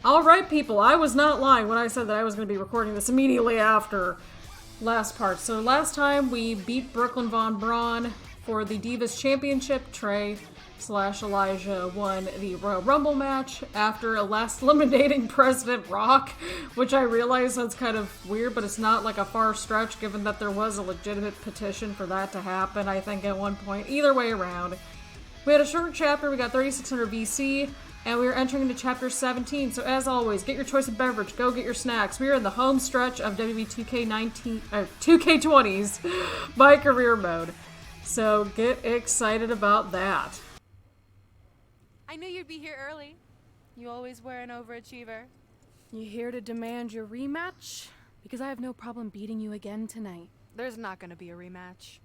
Alright, people, I was not lying when I said that I was going to be recording this immediately after last part. So last time we beat Brooklyn Von Braun for the Divas Championship. Trey/Elijah won the Royal Rumble match after a last eliminating President Rock, which I realize that's kind of weird, but it's not like a far stretch given that there was a legitimate petition for that to happen, I think, at one point. Either way around. We had a short chapter, we got 3600 VC, and we are entering into chapter 17. So as always, get your choice of beverage, go get your snacks. We are in the home stretch of WWE 2K20's MyCareer mode. So get excited about that. I knew you'd be here early. You always were an overachiever. You here to demand your rematch? Because I have no problem beating you again tonight. There's not going to be a rematch.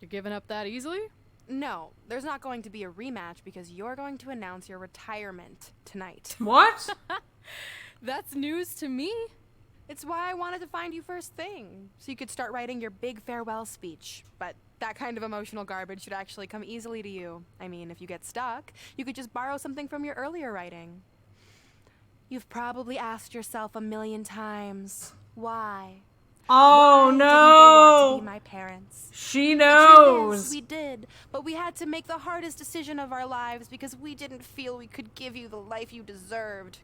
You're giving up that easily? No, there's not going to be a rematch because you're going to announce your retirement tonight. What? That's news to me. It's why I wanted to find you first thing, so you could start writing your big farewell speech. But that kind of emotional garbage should actually come easily to you. I mean, if you get stuck, you could just borrow something from your earlier writing. You've probably asked yourself a million times, why? Oh, Why no! didn't they want to be my parents? She The knows! truth is, we did, but we had to make the hardest decision of our lives because we didn't feel we could give you the life you deserved.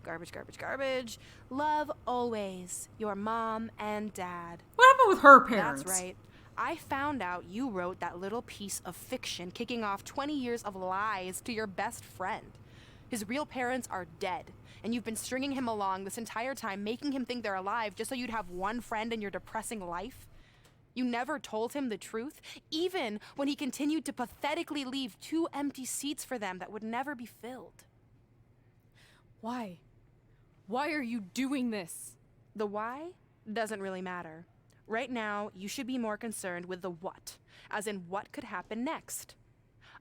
Garbage, garbage, garbage. Love always, your mom and dad. What happened with her parents? That's right. I found out you wrote that little piece of fiction kicking off 20 years of lies to your best friend. His real parents are dead, and you've been stringing him along this entire time, making him think they're alive just so you'd have one friend in your depressing life. You never told him the truth, even when he continued to pathetically leave 2 empty seats for them that would never be filled. Why? Why are you doing this? The why doesn't really matter. Right now, you should be more concerned with the what, as in what could happen next.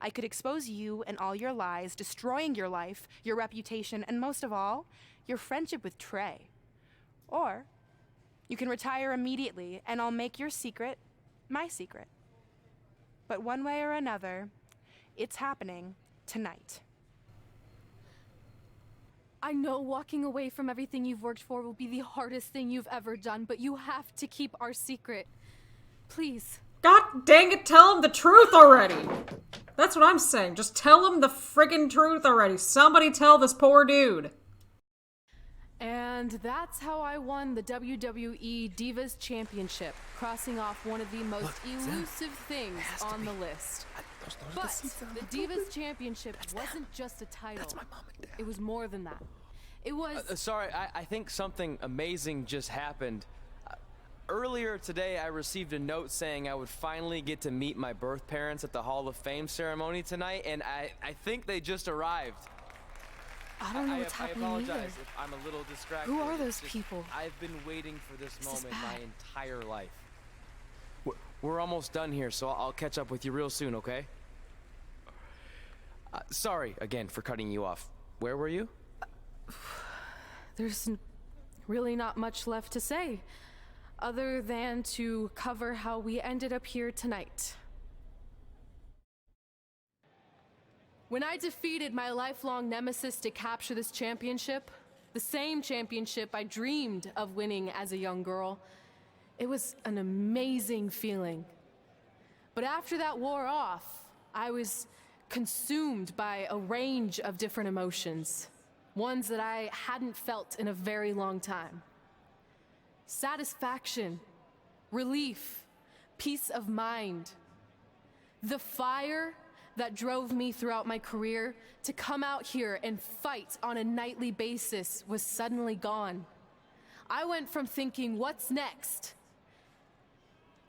I could expose you and all your lies, destroying your life, your reputation, and most of all, your friendship with Trey. Or you can retire immediately, and I'll make your secret my secret. But one way or another, it's happening tonight. I know walking away from everything you've worked for will be the hardest thing you've ever done, but you have to keep our secret. Please. God dang it, tell him the truth already! That's what I'm saying. Just tell him the friggin' truth already. Somebody tell this poor dude. And that's how I won the WWE Divas Championship, crossing off one of the most elusive things on the list. But the Divas Championship wasn't just a title. That's my mom and dad. It was more than that. It was... Sorry, I think something amazing just happened. Earlier today, I received a note saying I would finally get to meet my birth parents at the Hall of Fame ceremony tonight, and I think they just arrived. I don't know what's happening I apologize either. if I'm a little distracted. Who are those It's just, people? I've been waiting for this This is moment my bad. entire life. We're almost done here, so I'll catch up with you real soon, okay? Sorry again for cutting you off. Where were you? There's really not much left to say, other than to cover how we ended up here tonight. When I defeated my lifelong nemesis to capture this championship, the same championship I dreamed of winning as a young girl, it was an amazing feeling. But after that wore off, I was consumed by a range of different emotions, ones that I hadn't felt in a very long time. Satisfaction, relief, peace of mind. The fire that drove me throughout my career to come out here and fight on a nightly basis was suddenly gone. I went from thinking, what's next,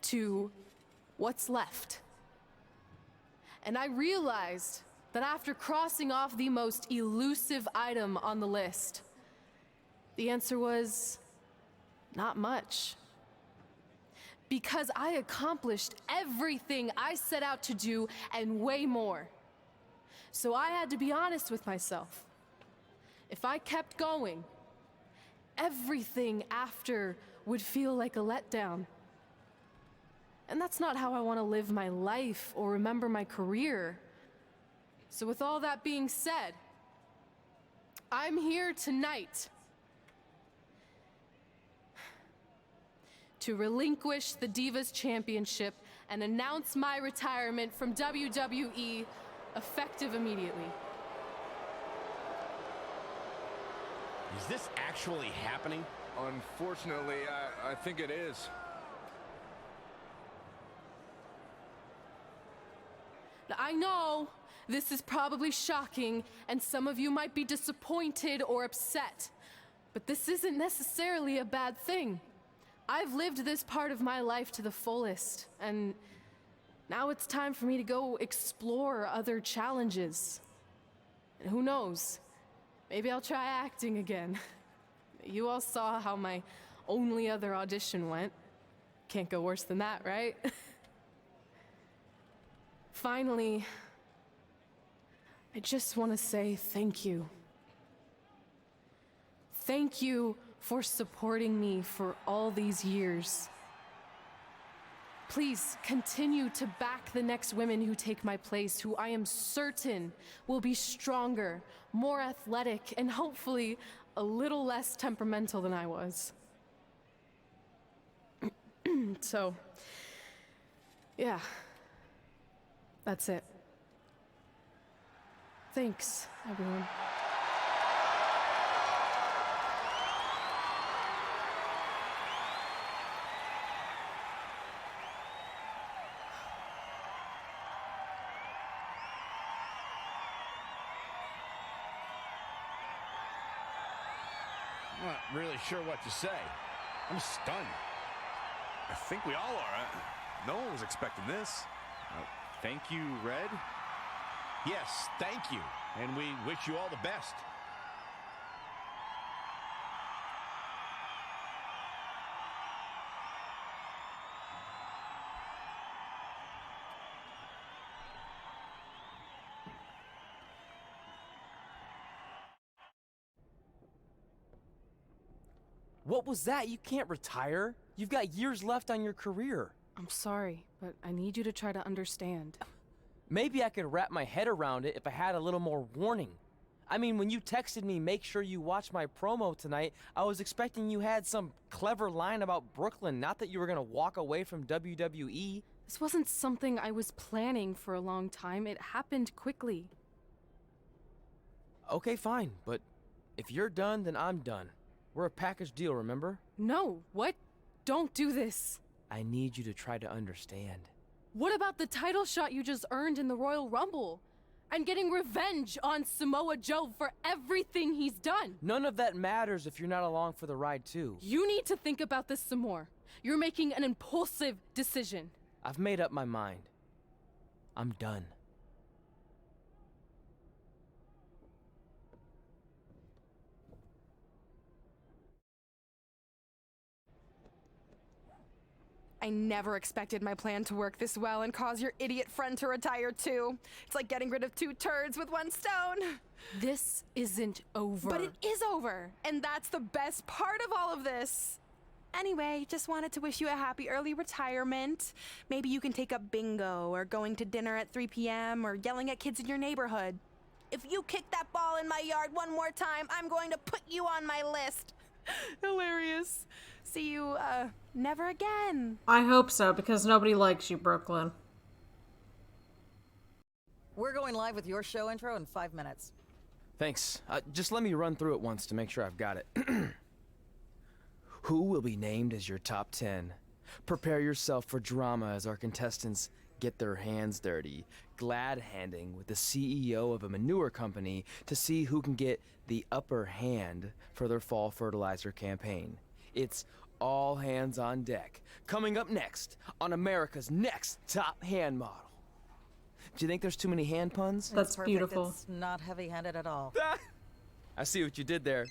to what's left. And I realized that after crossing off the most elusive item on the list, the answer was not much. Because I accomplished everything I set out to do and way more. So I had to be honest with myself. If I kept going, everything after would feel like a letdown. And that's not how I want to live my life or remember my career. So with all that being said, I'm here tonight to relinquish the Divas Championship and announce my retirement from WWE, effective immediately. Is this actually happening? Unfortunately, I think it is. Now, I know this is probably shocking, and some of you might be disappointed or upset, but this isn't necessarily a bad thing. I've lived this part of my life to the fullest, and now it's time for me to go explore other challenges. And who knows? Maybe I'll try acting again. You all saw how my only other audition went. Can't go worse than that, right? Finally, I just want to say thank you. Thank you for supporting me for all these years. Please continue to back the next women who take my place, who I am certain will be stronger, more athletic, and hopefully a little less temperamental than I was. So, yeah, that's it. Thanks, everyone. I'm not really sure what to say. I'm stunned. I think we all are. No one was expecting this. Thank you, Red. Yes, thank you. And we wish you all the best. What was that? You can't retire. You've got years left on your career. I'm sorry, but I need you to try to understand. Maybe I could wrap my head around it if I had a little more warning. I mean, when you texted me, make sure you watch my promo tonight, I was expecting you had some clever line about Brooklyn, not that you were gonna walk away from WWE. This wasn't something I was planning for a long time. It happened quickly. Okay, fine, but if you're done, then I'm done. We're a package deal, remember? No, what? Don't do this. I need you to try to understand. What about the title shot you just earned in the Royal Rumble? And getting revenge on Samoa Joe for everything he's done? None of that matters if you're not along for the ride, too. You need to think about this some more. You're making an impulsive decision. I've made up my mind. I'm done. I never expected my plan to work this well and cause your idiot friend to retire too. It's like getting rid of 2 turds with 1 stone. This isn't over. But it is over, and that's the best part of all of this. Anyway, just wanted to wish you a happy early retirement. Maybe you can take up bingo, or going to dinner at 3 p.m., or yelling at kids in your neighborhood. If you kick that ball in my yard one more time, I'm going to put you on my list. Hilarious. See you, never again. I hope so, because nobody likes you, Brooklyn. We're going live with your show intro in 5 minutes. Thanks. Just let me run through it once to make sure I've got it. Who will be named as your top 10? Prepare yourself for drama as our contestants get their hands dirty, glad-handing with the CEO of a manure company to see who can get the upper hand for their fall fertilizer campaign. It's all hands on deck. Coming up next on America's Next Top Hand Model. Do you think there's too many hand puns? That's It's perfect. beautiful. It's not heavy-handed at all. I see what you did there.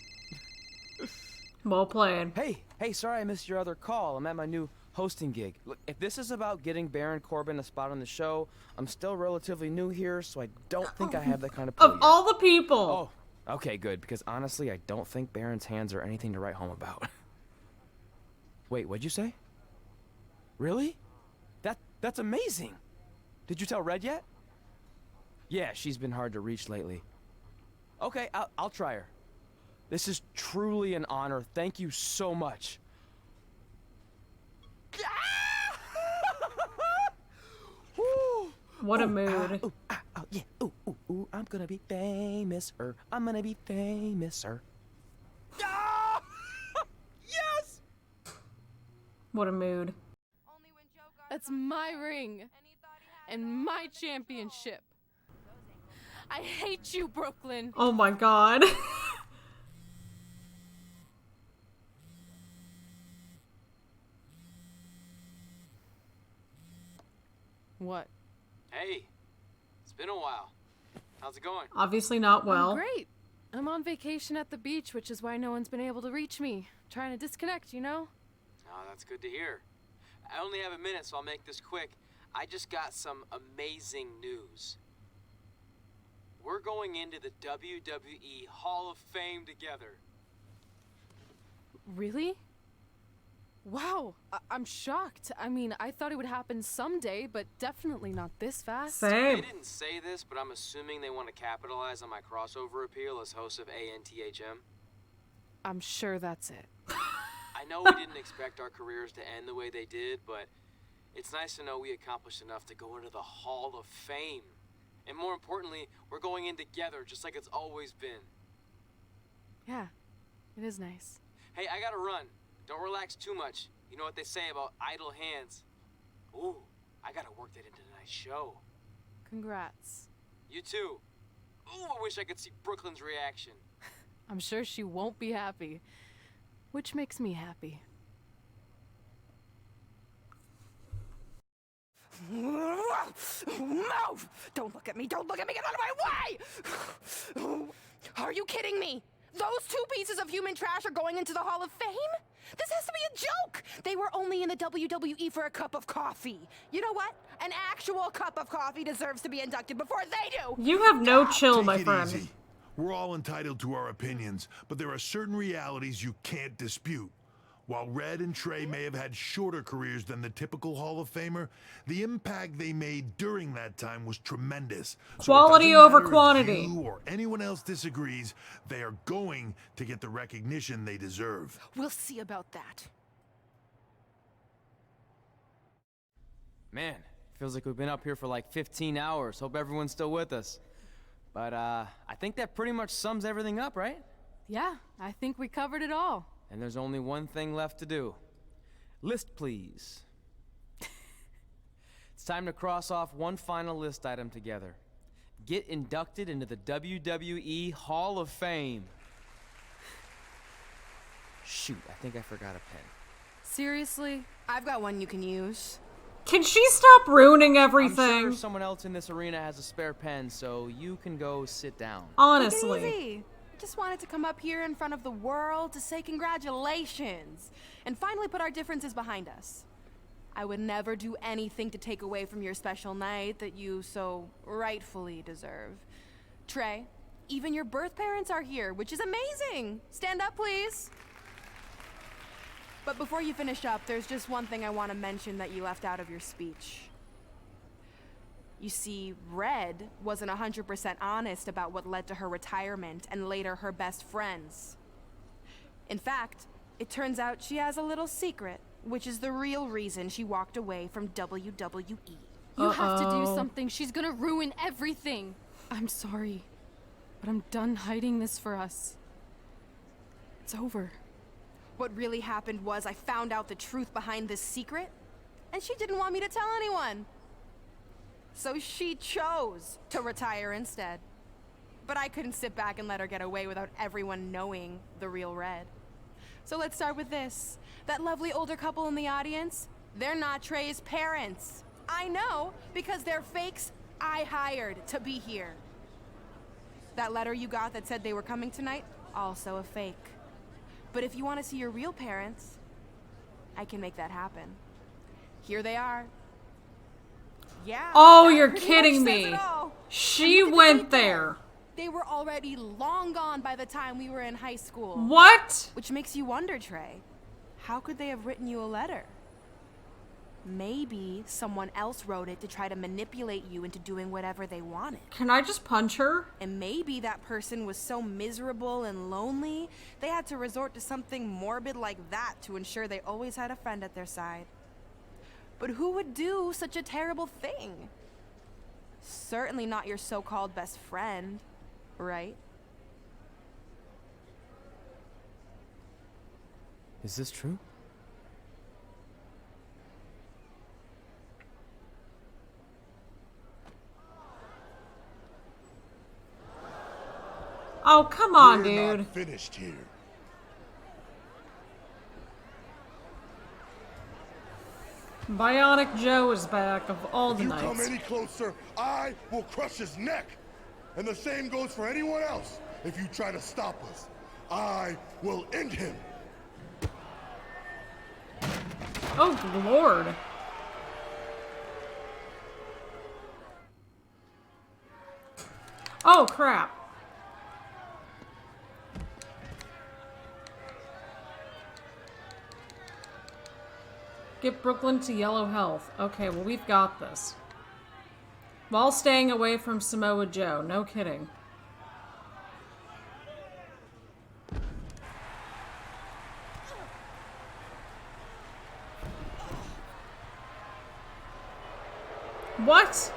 Well played. Hey, sorry I missed your other call. I'm at my new hosting gig. Look, if this is about getting Baron Corbin a spot on the show, I'm still relatively new here, so I don't think I have that kind of pull Of yet. all the people! Oh, okay, good, because honestly, I don't think Baron's hands are anything to write home about. Wait, what'd you say? Really? That's amazing! Did you tell Red yet? Yeah, she's been hard to reach lately. Okay, I'll try her. This is truly an honor. Thank you so much. What a mood. Yeah. Ooh, I'm gonna be famous, I'm gonna be famous, Yes! What a mood. That's my ring and my championship. I hate you, Brooklyn. Oh my god. What? Hey, it's been a while. How's it going? Obviously not well. I'm great. I'm on vacation at the beach, which is why no one's been able to reach me. Trying to disconnect, you know? Oh, that's good to hear. I only have a minute, so I'll make this quick. I just got some amazing news. We're going into the WWE Hall of Fame together. Really? Wow, I'm shocked. I mean, I thought it would happen someday, but definitely not this fast. They Same. didn't say this, but I'm assuming they want to capitalize on my crossover appeal as host of ANTHM. I'm sure that's it. I know we didn't expect our careers to end the way they did, but it's nice to know we accomplished enough to go into the Hall of Fame. And more importantly, we're going in together, just like it's always been. Yeah, it is nice. Hey, I gotta run. Don't relax too much. You know what they say about idle hands. Ooh, I gotta work that into tonight's show. Congrats. You too. Ooh, I wish I could see Brooklyn's reaction. I'm sure she won't be happy, which makes me happy. Move! Don't look at me! Don't look at me! Get out of my way! Are you kidding me? Those two pieces of human trash are going into the Hall of Fame? This has to be a joke! They were only in the WWE for a cup of coffee. You know what? An actual cup of coffee deserves to be inducted before they do! You have no chill, Take my it friend. easy. We're all entitled to our opinions, but there are certain realities you can't dispute. While Red and Trey may have had shorter careers than the typical Hall of Famer, the impact they made during that time was tremendous. So it Quality doesn't over matter if quantity. you or anyone else disagrees, they are going to get the recognition they deserve. We'll see about that. Man, feels like we've been up here for like 15 hours. Hope everyone's still with us. But I think that pretty much sums everything up, right? Yeah, I think we covered it all. And there's only one thing left to do. List, please. It's time to cross off one final list item together. Get inducted into the WWE Hall of Fame. Shoot, I think I forgot a pen. Seriously? I've got one you can use. Can she stop ruining I'm everything? sure someone else in this arena has a spare pen, so you can go sit down. Honestly. Take it easy. Just wanted to come up here in front of the world to say congratulations and finally put our differences behind us. I would never do anything to take away from your special night that you so rightfully deserve. Trey, even your birth parents are here, which is amazing. Stand up, please. But before you finish up, there's just one thing I want to mention that you left out of your speech. You see, Red wasn't 100% honest about what led to her retirement and later her best friends. In fact, it turns out she has a little secret, which is the real reason she walked away from WWE. You have to do something. She's gonna ruin everything. I'm sorry, but I'm done hiding this for us. It's over. What really happened was I found out the truth behind this secret, and she didn't want me to tell anyone. So she chose to retire instead. But I couldn't sit back and let her get away without everyone knowing the real Red. So let's start with this. That lovely older couple in the audience, they're not Trey's parents. I know, because they're fakes I hired to be here. That letter you got that said they were coming tonight, also a fake. But if you want to see your real parents, I can make that happen. Here they are. Yeah. Oh, that you're pretty kidding much says me. it all. She And look at the went date there. They were already long gone by the time we were in high school. What? Which makes you wonder, Trey, how could they have written you a letter? Maybe someone else wrote it to try to manipulate you into doing whatever they wanted. Can I just punch her? And maybe that person was so miserable and lonely, they had to resort to something morbid like that to ensure they always had a friend at their side. But who would do such a terrible thing? Certainly not your so-called best friend, right? Is this true? Oh, come on, We're dude. not finished here. Bionic Joe is back of all the If you come nights. any closer, I will crush his neck. And the same goes for anyone else. If you try to stop us, I will end him. Oh, Lord. Oh, crap. Get Brooklyn to yellow health. Okay, well, we've got this. While staying away from Samoa Joe. No kidding. What?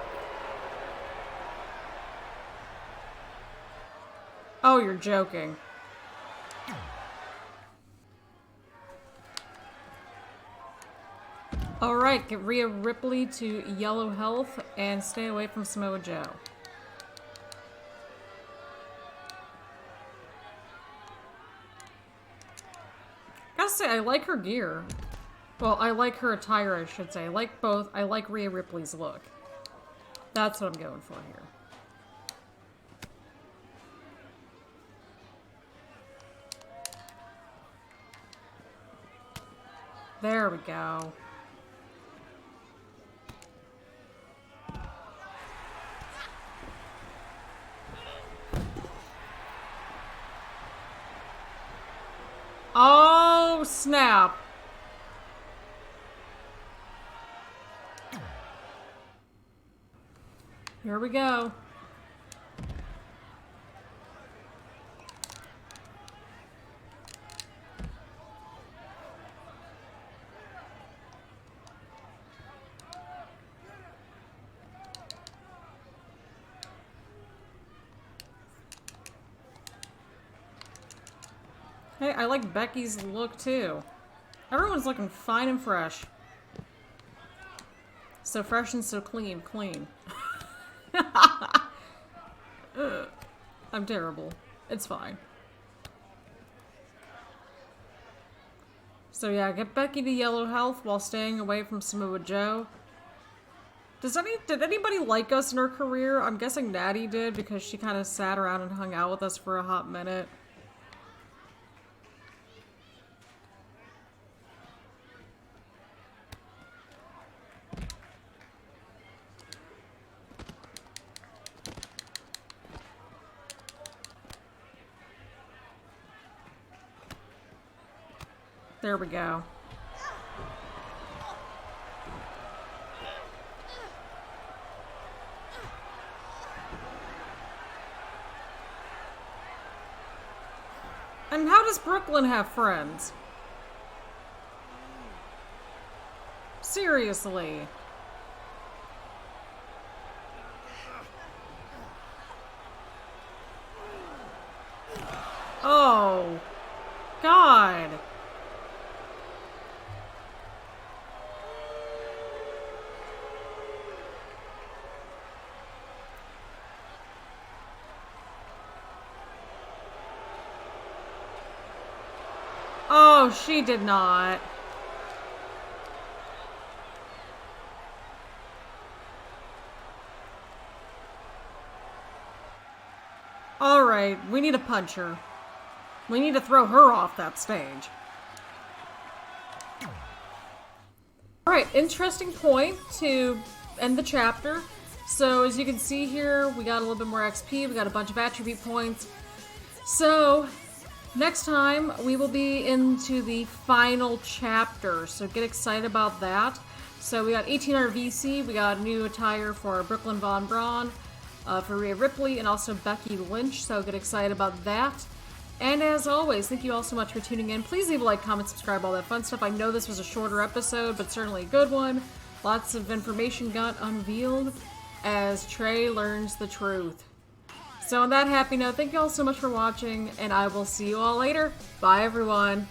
Oh, you're joking. Alright, get Rhea Ripley to yellow health and stay away from Samoa Joe. Gotta say, I like her gear. Well, I like her attire, I should say. I like both. I like Rhea Ripley's look. That's what I'm going for here. There we go. Oh, snap. Here we go. Hey, I like Becky's look too. Everyone's looking fine and fresh. So fresh and so clean. Clean. Ugh. I'm terrible. It's fine. So yeah, get Becky to yellow health while staying away from Samoa Joe. Did anybody like us in her career? I'm guessing Natty did because she kind of sat around and hung out with us for a hot minute. There we go. And how does Brooklyn have friends? Seriously. Oh. God. Oh, she did not. Alright, we need to punch her. We need to throw her off that stage. Alright, interesting point to end the chapter. So, as you can see here, we got a little bit more XP, we got a bunch of attribute points. So, next time, we will be into the final chapter, so get excited about that. So we got 1800 VC, we got new attire for Brooklyn Von Braun, for Rhea Ripley, and also Becky Lynch, so get excited about that. And as always, thank you all so much for tuning in. Please leave a like, comment, subscribe, all that fun stuff. I know this was a shorter episode, but certainly a good one. Lots of information got unveiled as Trey learns the truth. So on that happy note, thank you all so much for watching, and I will see you all later. Bye, everyone.